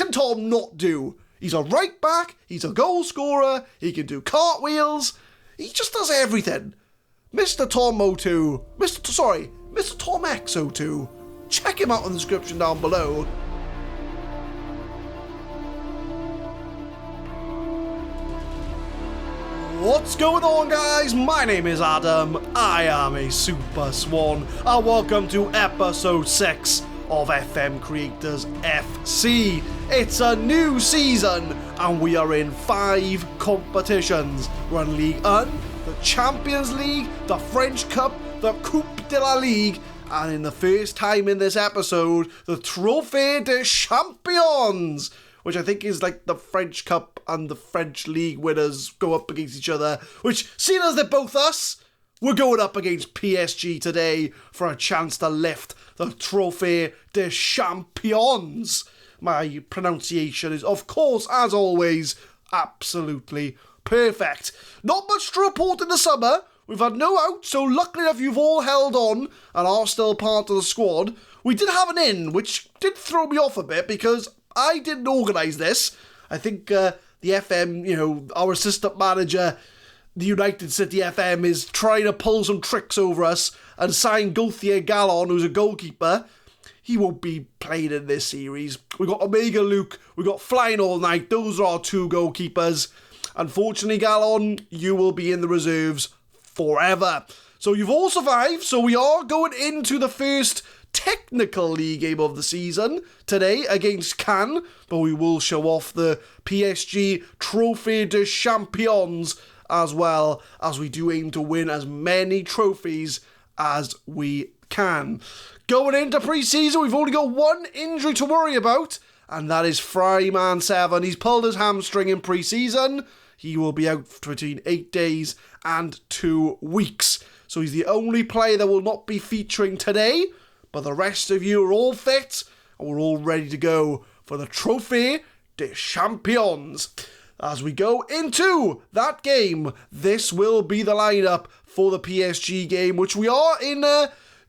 can Tom not do? He's a right back, he's a goal scorer, he can do cartwheels, he just does everything. Mr. Tom O2, Mr. Tom X02, check him out in the description down below. What's going on, guys? My name is Adam, I am a SuperSwan, and welcome to episode 6 of FM Creators FC. It's a new season, and we are in 5 competitions. We're in Ligue 1, the Champions League, the French Cup, the Coupe de la Ligue, and in the first time in this episode, the Trophee Des Champions, which I think is like the French Cup and the French League winners go up against each other, which, seeing as they're both us, we're going up against PSG today for a chance to lift the Trophee Des Champions. My pronunciation is, of course, as always, absolutely perfect. Not much to report in the summer. We've had no out, so luckily enough you've all held on and are still part of the squad. We did have an in, which did throw me off a bit because I didn't organise this. I think the FM, our assistant manager, TheUnitedCityFM, is trying to pull some tricks over us and sign Gauthier Gallon, who's a goalkeeper. He won't be playing in this series. We've got Omega Luke, we've got FlyingAllNight. Those are our 2 goalkeepers. Unfortunately, Gallon, you will be in the reserves forever. So you've all survived, so we are going into the first technical league game of the season today against Cannes, but we will show off the PSG Trophee Des Champions as well, as we do aim to win as many trophies as we can. Going into pre-season, we've only got 1 injury to worry about, and that is Fryman7. He's pulled his hamstring in pre-season. He will be out for between 8 days and 2 weeks. So he's the only player that will not be featuring today, but the rest of you are all fit, and we're all ready to go for the Trophee Des Champions. As we go into that game, this will be the lineup for the PSG game, which we are in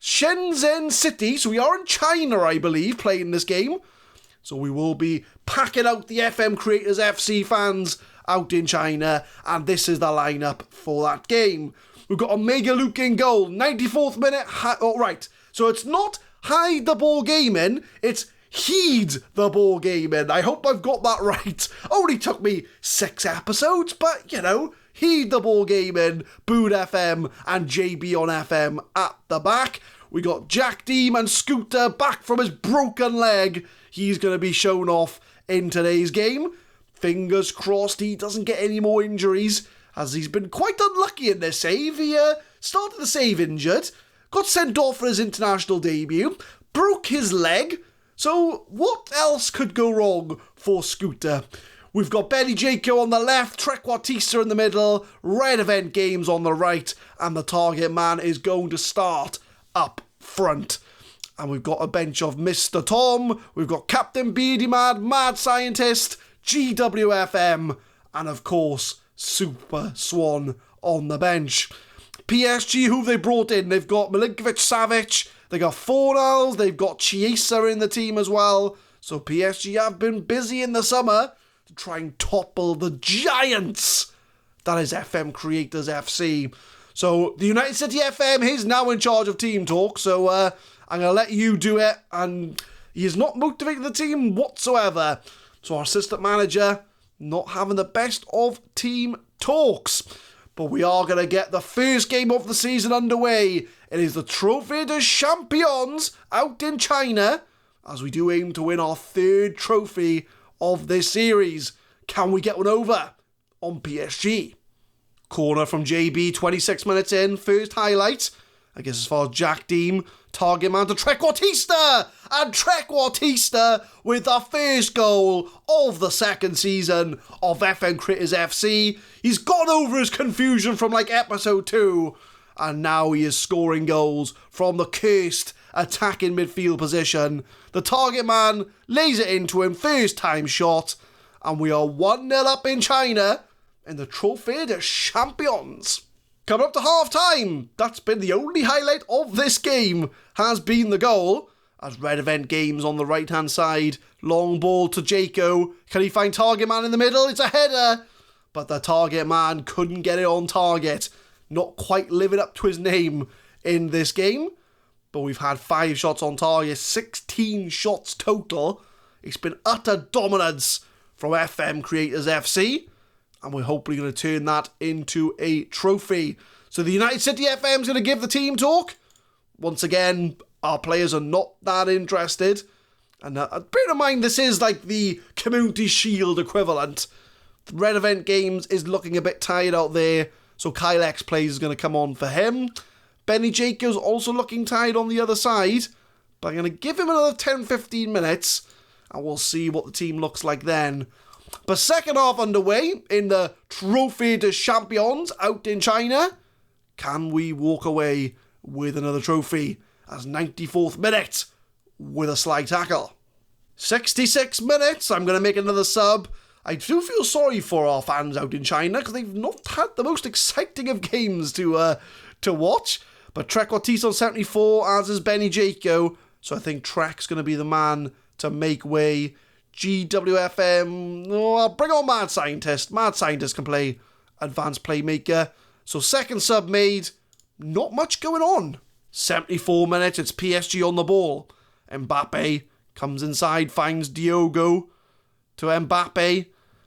Shenzhen City, so we are in China, I believe, playing this game. So we will be packing out the FM Creators FC fans out in China, and this is the lineup for that game. We've got Omega Luke in goal, 94th minute. So it's not Heid the Baw Gaming, it's Heid the Baw Gaming. I hope I've got that right. Only took me 6 episodes, but Heid the Baw Gaming, Boot FM, and JB on FM at the back. We got Jack Deem and scootR back from his broken leg. He's going to be shown off in today's game. Fingers crossed he doesn't get any more injuries, as he's been quite unlucky in this save. He started the save injured, got sent off for his international debut, broke his leg. So what else could go wrong for scootR? We've got Benny Jaco on the left, Trequartista in the middle, Red Event Games on the right, and the target man is going to start up front. And we've got a bench of Mr. Tom, we've got CptBeardyManFM, GeeW FM, and of course, SuperSwan on the bench. PSG, who they brought in, they've got Milinkovic-Savic, they got Fornals, they've got Chiesa in the team as well. So PSG have been busy in the summer to try and topple the giants that is FM Creators FC. So the TheUnitedCityFM is now in charge of team talk, so I'm going to let you do it, and he is not motivating the team whatsoever. So our assistant manager not having the best of team talks. But we are going to get the first game of the season underway. It is the Trophee Des Champions out in China, as we do aim to win our 3rd trophy of this series. Can we get one over on PSG? Corner from JB, 26 minutes in, first highlight. I guess as far as Jack Deem, target man to Trequartista, and Trequartista with the first goal of the 2nd season of FM Creators FC. He's got over his confusion from episode 2, and now he is scoring goals from the cursed attacking midfield position. The target man lays it into him, first time shot, and we are 1-0 up in China in the Trophee Des Champions. Coming up to half-time, that's been the only highlight of this game, has been the goal. as Red Event Games on the right-hand side. Long ball to Jaco. Can he find target man in the middle? It's a header. But the target man couldn't get it on target. Not quite living up to his name in this game. But we've had 5 shots on target, 16 shots total. It's been utter dominance from FM Creators FC. And we're hopefully going to turn that into a trophy. So the United City FM is going to give the team talk. Once again, our players are not that interested. And bear in mind, this is like the Community Shield equivalent. The Red Event Games is looking a bit tired out there. So Kylex Plays is going to come on for him. Benny Jacobs also looking tired on the other side. But I'm going to give him another 10-15 minutes. And we'll see what the team looks like then. But second half underway in the Trophee Des Champions out in China. Can we walk away with another trophy? As 94th minute with a slide tackle. 66 minutes, I'm going to make another sub. I do feel sorry for our fans out in China because they've not had the most exciting of games to watch. But Trequartiste on 74, as is Benny Jaco. So I think Trek's going to be the man to make way. GeeW FM, I'll bring on MAdScienTiSt. MAdScienTiSt can play advanced playmaker. So second sub made, not much going on. 74 minutes, it's PSG on the ball. Mbappe comes inside, finds Diogo to Mbappe.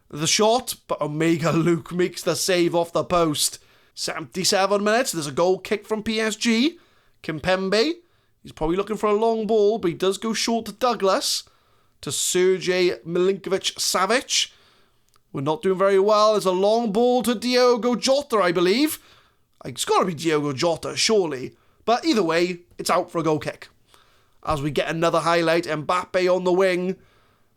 The shot, but Omega Luke makes the save off the post. 77 minutes, there's a goal kick from PSG. Kimpembe, he's probably looking for a long ball, but he does go short to Douglas. To Sergej Milinkovic-Savic. We're not doing very well. There's a long ball to Diogo Jota, I believe. It's got to be Diogo Jota, surely. But either way, it's out for a goal kick. As we get another highlight, Mbappe on the wing.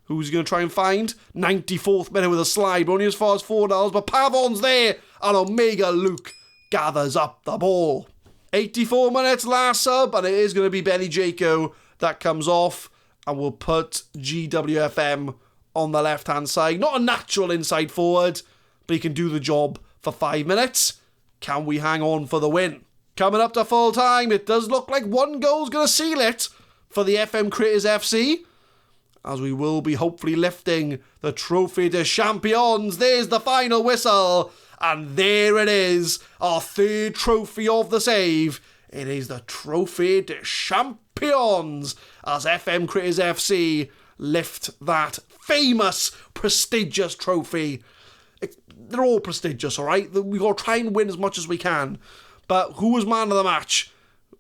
Who's he going to try and find? 94th minute with a slide, but only as far as $4. But Pavon's there, and Omega Luke gathers up the ball. 84 minutes, last sub, and it is going to be Benny Jaco that comes off. And we'll put GeeW FM on the left-hand side. Not a natural inside forward, but he can do the job for 5 minutes. Can we hang on for the win? Coming up to full time, it does look like one goal's going to seal it for the FM Creators FC. As we will be hopefully lifting the Trophee Des Champions. There's the final whistle. And there it is, our third trophy of the save. It is the Trophee Des Champions as FM Creators FC lift that famous, prestigious trophy. They're all prestigious, alright? We've got to try and win as much as we can. But who was man of the match?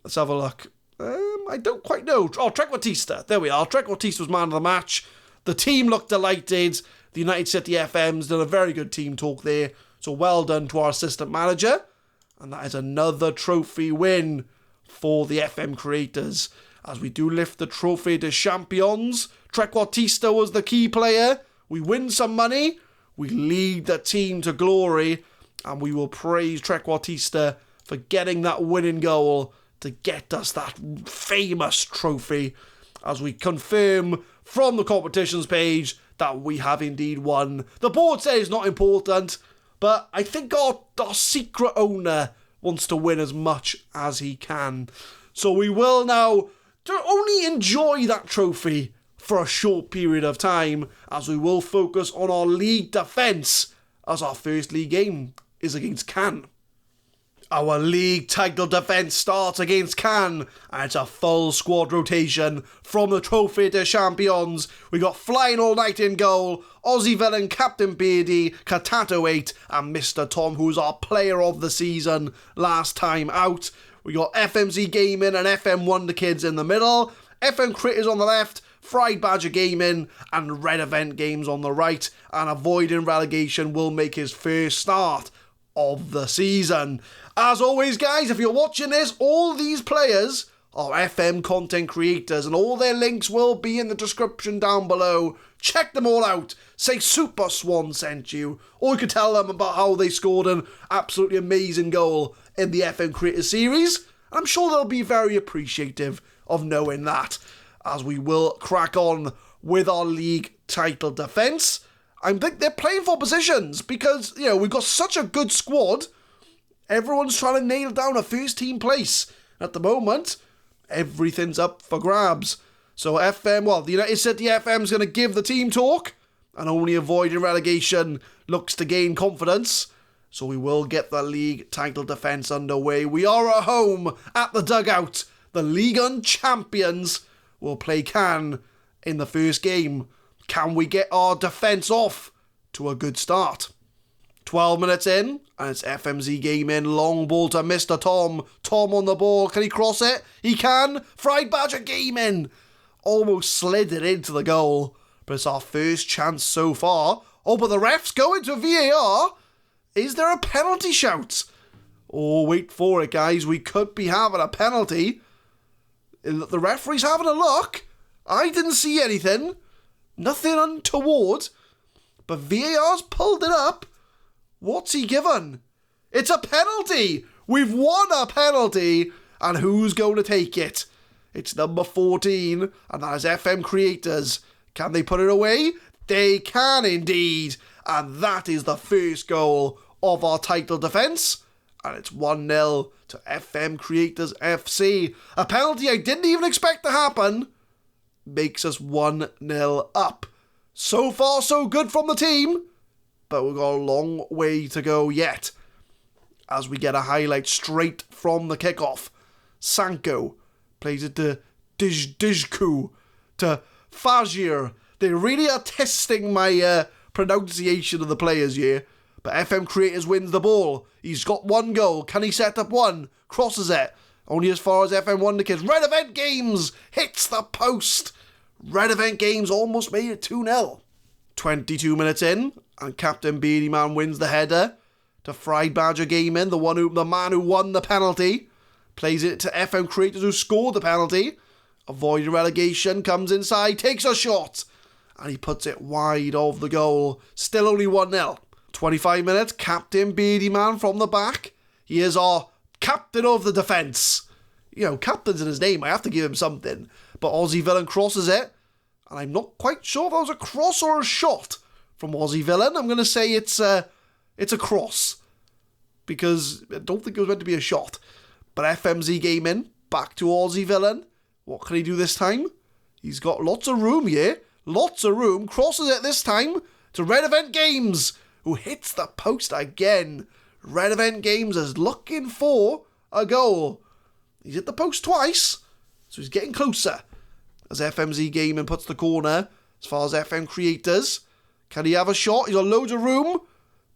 Let's have a look. I don't quite know. Oh, Trequartiste. There we are. Trequartiste was man of the match. The team looked delighted. The United City FM's done a very good team talk there. So well done to our assistant manager. And that is another trophy win for the FM creators. As we do lift the Trophee Des Champions. Trequartiste was the key player. We win some money. We lead the team to glory. And we will praise Trequartiste for getting that winning goal to get us that famous trophy. As we confirm from the competitions page that we have indeed won. The board says it's not important. But I think our secret owner wants to win as much as he can. So we will now only enjoy that trophy for a short period of time, as we will focus on our league defence, as our first league game is against Cannes. Our league title defence starts against Cannes, and it's a full squad rotation from the Trophee Des Champions. We got FlyingAllNight in goal, Aussie Villain, Captain Beardy, Katato 8, and Mr. Tom, who's our player of the season last time out. We got FMZ Gaming and FM Wonderkids in the middle, FM Critters on the left, Friedbadger Gaming, and Red Event Games on the right, and avoiding relegation will make his first start of the season. As always, guys, if you're watching this, all these players are FM content creators, and all their links will be in the description down below. Check them all out. Say SuperSwan sent you, or you could tell them about how they scored an absolutely amazing goal in the FM Creators series. I'm sure they'll be very appreciative of knowing that, as we will crack on with our league title defence. I think they're playing for positions because, you know, we've got such a good squad. Everyone's trying to nail down a first team place. At the moment, everything's up for grabs. So the United City FM is going to give the team talk, and only avoiding relegation looks to gain confidence. So we will get the league title defence underway. We are at home at the dugout. The League Champions will play Cannes in the first game. Can we get our defence off to a good start? 12 minutes in, and it's FMZ Gaming. Long ball to Mr. Tom. Tom on the ball. Can he cross it? He can. Friedbadger Gaming almost slid it into the goal. But it's our first chance so far. Oh, but the ref's going to VAR. Is there a penalty shout? Oh, wait for it, guys. We could be having a penalty. The referee's having a look. I didn't see anything. Nothing untoward. But VAR's pulled it up. What's he given? It's a penalty. We've won a penalty. And who's going to take it? It's number 14. And that is FM Creators. Can they put it away? They can indeed. And that is the first goal of our title defence. And it's 1-0 to FM Creators FC. A penalty I didn't even expect to happen. Makes us 1-0 up. So far, so good from the team. But we've got a long way to go yet. As we get a highlight straight from the kickoff. Sanko plays it to Dijku. To Fajir. They really are testing my pronunciation of the players here. But FM Creators wins the ball. He's got one goal. Can he set up one? Crosses it. Only as far as FM Wonderkids. Red Event Games hits the post. Red Event Games almost made it 2-0. 22 minutes in, and CptBeardyMan wins the header to Friedbadger Gaming, the man who won the penalty. Plays it to FM Creators who scored the penalty. Avoiding relegation, comes inside, takes a shot. And he puts it wide of the goal. Still only 1-0. 25 minutes, CptBeardyMan from the back. He is our captain of the defence. You know, captain's in his name, I have to give him something. But Aussie Villain crosses it. And I'm not quite sure if that was a cross or a shot from Aussie Villain. I'm going to say it's a cross. Because I don't think it was meant to be a shot. But FMZ Gaming, back to Aussie Villain. What can he do this time? He's got lots of room here. Lots of room. Crosses it this time to Red Event Games, who hits the post again. Red Event Games is looking for a goal. He's hit the post twice, so he's getting closer. As FMZ Gaming puts the corner as far as FM Creators. Can he have a shot? He's got loads of room,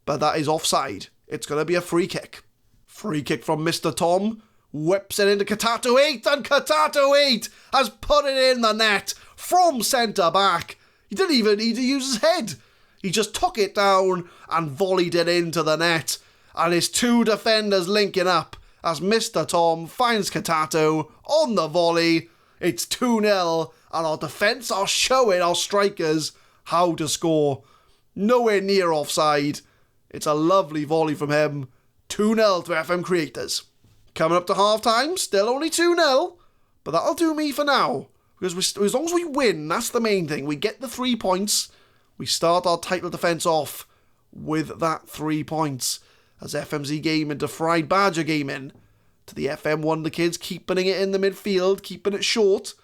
but that is offside. It's going to be a free kick. Free kick from Mr. Tom. Whips it into Katato 8, and Katato 8 has put it in the net from centre back. He didn't even need to use his head. He just took it down and volleyed it into the net. And his two defenders linking up as Mr. Tom finds Katato on the volley. It's 2-0, and our defence are showing our strikers how to score. Nowhere near offside. It's a lovely volley from him. 2-0 to FM Creators. Coming up to half-time, still only 2-0, but that'll do me for now. Because as long as we win, that's the main thing. We get the 3 points. We start our title defence off with that 3 points. As FMZ Gaming to Friedbadger Gaming. To the FM Wonderkids, keeping it in the midfield, keeping it short.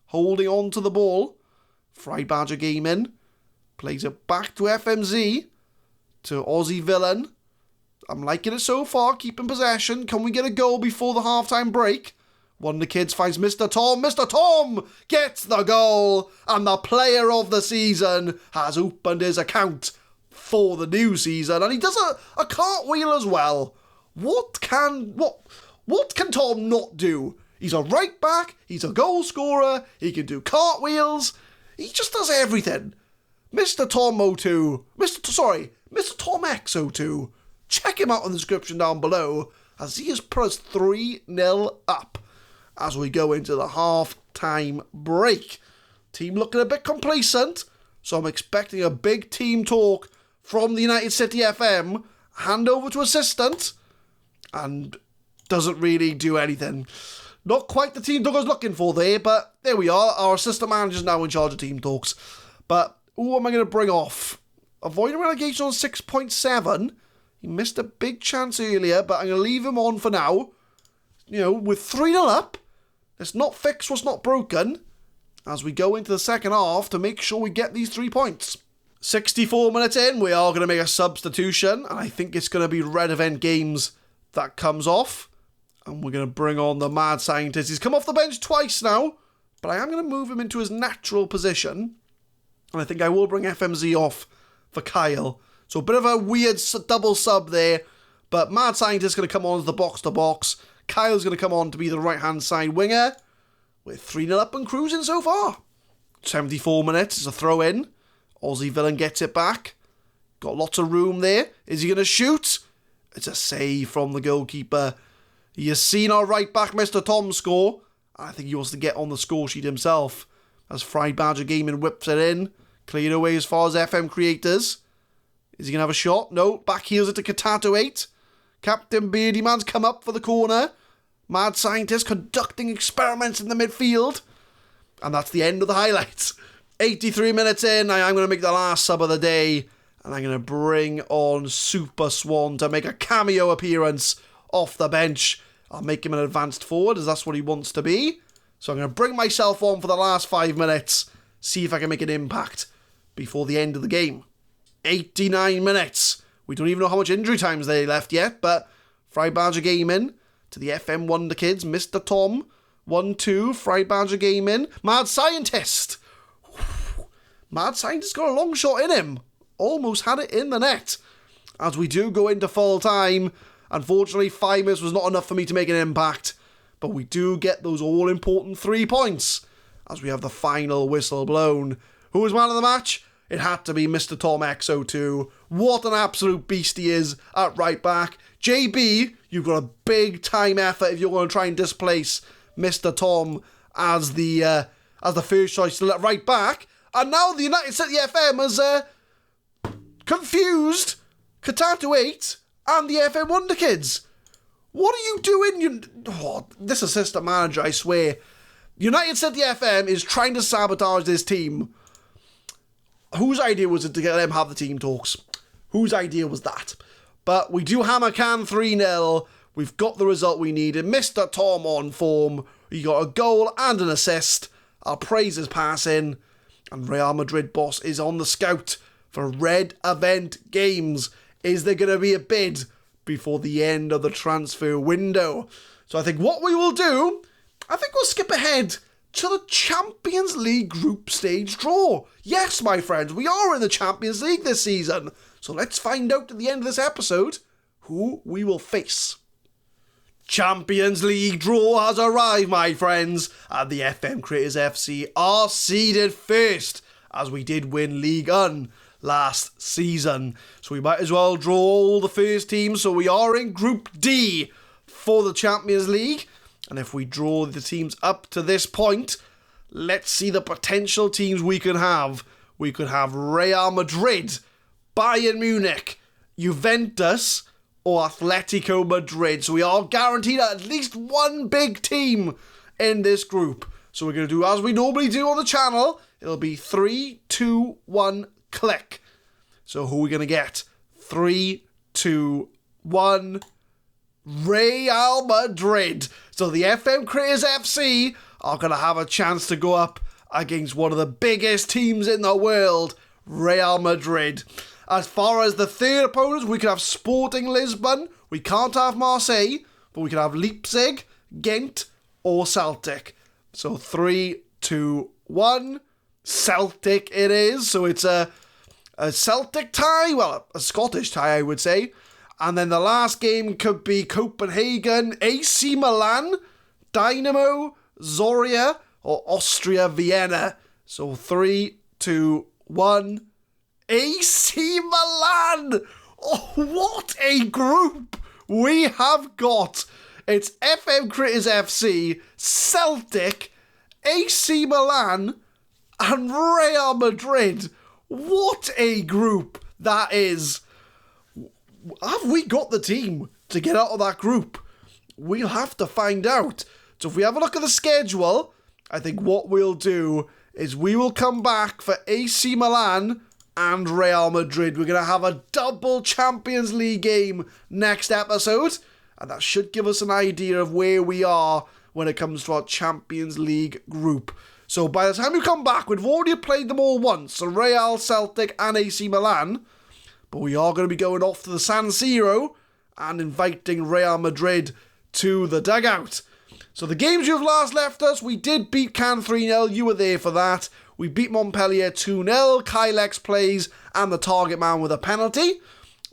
Holding on to the ball. Friedbadger Gaming plays it back to FMZ. To Aussie Villain. I'm liking it so far, keeping possession. Can we get a goal before the half-time break? Wonderkids finds Mr. Tom. Mr. Tom gets the goal. And the player of the season has opened his account for the new season. And he does a cartwheel as well. What can Tom not do? He's a right back. He's a goal scorer. He can do cartwheels. He just does everything. Mr. Tom 02. Mr. Tom X02. Check him out in the description down below as he has put us 3-0 up as we go into the half-time break. Team looking a bit complacent, so I'm expecting a big team talk from the United City FM. Hand over to assistant, and doesn't really do anything. Not quite the team talk I was looking for there, but there we are. Our assistant manager's now in charge of team talks. But who am I going to bring off? Avoiding relegation on 6.7. He missed a big chance earlier, but I'm going to leave him on for now. You know, with 3-0 up, let's not fix what's not broken. as we go into the second half to make sure we get these 3 points. 64 minutes in, we are going to make a substitution, and I think it's going to be Red Event Games that comes off, and we're going to bring on the Mad Scientist. He's come off the bench twice now, but I am going to move him into his natural position, and I think I will bring FMZ off for Kyle. So a bit of a weird double sub there, but Mad Scientist is going to come on as the box-to-box. Kyle's going to come on to be the right-hand side winger. We're 3-0 up and cruising so far. 74 minutes is a throw-in. Aussie Villain gets it back. Got lots of room there. Is he going to shoot? It's a save from the goalkeeper. He has seen our right back, Mr. Tom, score. I think he wants to get on the score sheet himself. As Friedbadger Gaming whips it in. Cleared away as far as FM Creators. Is he going to have a shot? No. Back heels it to CptBeardyManFM. CptBeardyMan's come up for the corner. Mad Scientist conducting experiments in the midfield. And that's the end of the highlights. 83 minutes in, I'm going to make the last sub of the day, and I'm going to bring on SuperSwan to make a cameo appearance off the bench. I'll make him an advanced forward, as that's what he wants to be. So I'm going to bring myself on for the last 5 minutes, see if I can make an impact before the end of the game. 89 minutes. We don't even know how much injury time's they left yet, but Friedbadger Gaming to the FM Wonderkids, Mr. Tom, 1-2, Friedbadger Gaming, Mad Scientist. Mad Scientist got a long shot in him. Almost had it in the net. As we do go into full time, unfortunately 5 minutes was not enough for me to make an impact, but we do get those all-important 3 points as we have the final whistle blown. Who was man of the match? It had to be Mr. Tom X02. What an absolute beast he is at right back. JB, you've got a big time effort if you're going to try and displace Mr. Tom as the first choice to right back. And now the TheUnitedCityFM has confused Katato 8 and the FM Wonderkids. What are you doing? This assistant manager, I swear. TheUnitedCityFM is trying to sabotage this team. Whose idea was it to get them have the team talks? Whose idea was that? But we do hammer can 3-0. We've got the result we needed. Mr. Tom on form. He got a goal and an assist. Our praise is passing. And Real Madrid boss is on the scout for Red Event Games. Is there going to be a bid before the end of the transfer window? So I think what we will do, I think we'll skip ahead to the Champions League group stage draw. Yes, my friends, we are in the Champions League this season. So let's find out at the end of this episode who we will face. Champions League draw has arrived, my friends, and the FM Creators FC are seeded first, as we did win League 1 last season. So we might as well draw all the first teams, so we are in Group D for the Champions League. And if we draw the teams up to this point, let's see the potential teams we could have. We could have Real Madrid, Bayern Munich, Juventus, or Atletico Madrid. So we are guaranteed at least one big team in this group. So we're going to do as we normally do on the channel. It'll be 3, 2, 1, click. So who are we going to get? 3, 2, 1, Real Madrid. So the FM Creators FC are going to have a chance to go up against one of the biggest teams in the world, Real Madrid. As far as the third opponents, we could have Sporting Lisbon. We can't have Marseille, but we could have Leipzig, Ghent, or Celtic. So 3, 2, 1, Celtic it is. So it's a Celtic tie, well, a Scottish tie, I would say. And then the last game could be Copenhagen, AC Milan, Dynamo, Zorya, or Austria Vienna. So 3, 2, 1, AC Milan! Oh, what a group we have got! It's FM Creators FC, Celtic, AC Milan, and Real Madrid. What a group that is! Have we got the team to get out of that group? We'll have to find out. So if we have a look at the schedule, I think what we'll do is we will come back for AC Milan and Real Madrid. We're going to have a double Champions League game next episode, and that should give us an idea of where we are when it comes to our Champions League group. So by the time you come back, we've already played them all once, so Real, Celtic and AC Milan. But we are going to be going off to the San Siro and inviting Real Madrid to the dugout. So the games you've last left us, we did beat Cannes 3-0, you were there for that. We beat Montpellier 2-0, Kylex Plays and the target man with a penalty.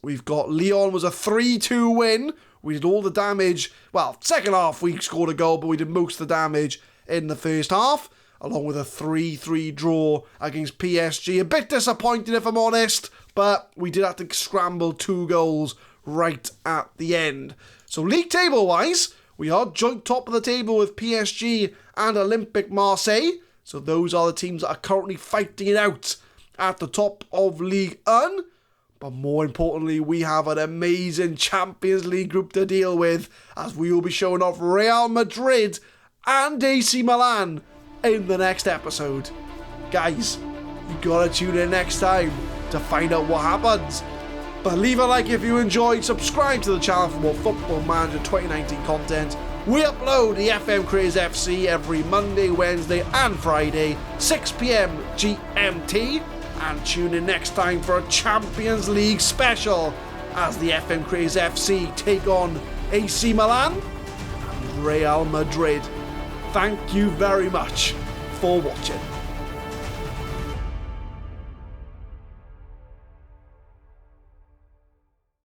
We've got Lyon was a 3-2 win. We did all the damage. Well, second half we scored a goal, but we did most of the damage in the first half, along with a 3-3 draw against PSG. A bit disappointing if I'm honest, but we did have to scramble 2 goals right at the end. So league table wise, we are joint top of the table with PSG and Olympique Marseille. So those are the teams that are currently fighting it out at the top of Ligue 1. But more importantly, we have an amazing Champions League group to deal with, as we will be showing off Real Madrid and AC Milan in the next episode. Guys, you gotta tune in next time to find out what happens. But leave a like if you enjoyed, subscribe to the channel for more Football Manager 2019 content. We upload the FM Craze FC every Monday, Wednesday and Friday, 6 PM GMT. And tune in next time for a Champions League special as the FM Craze FC take on AC Milan and Real Madrid. Thank you very much for watching.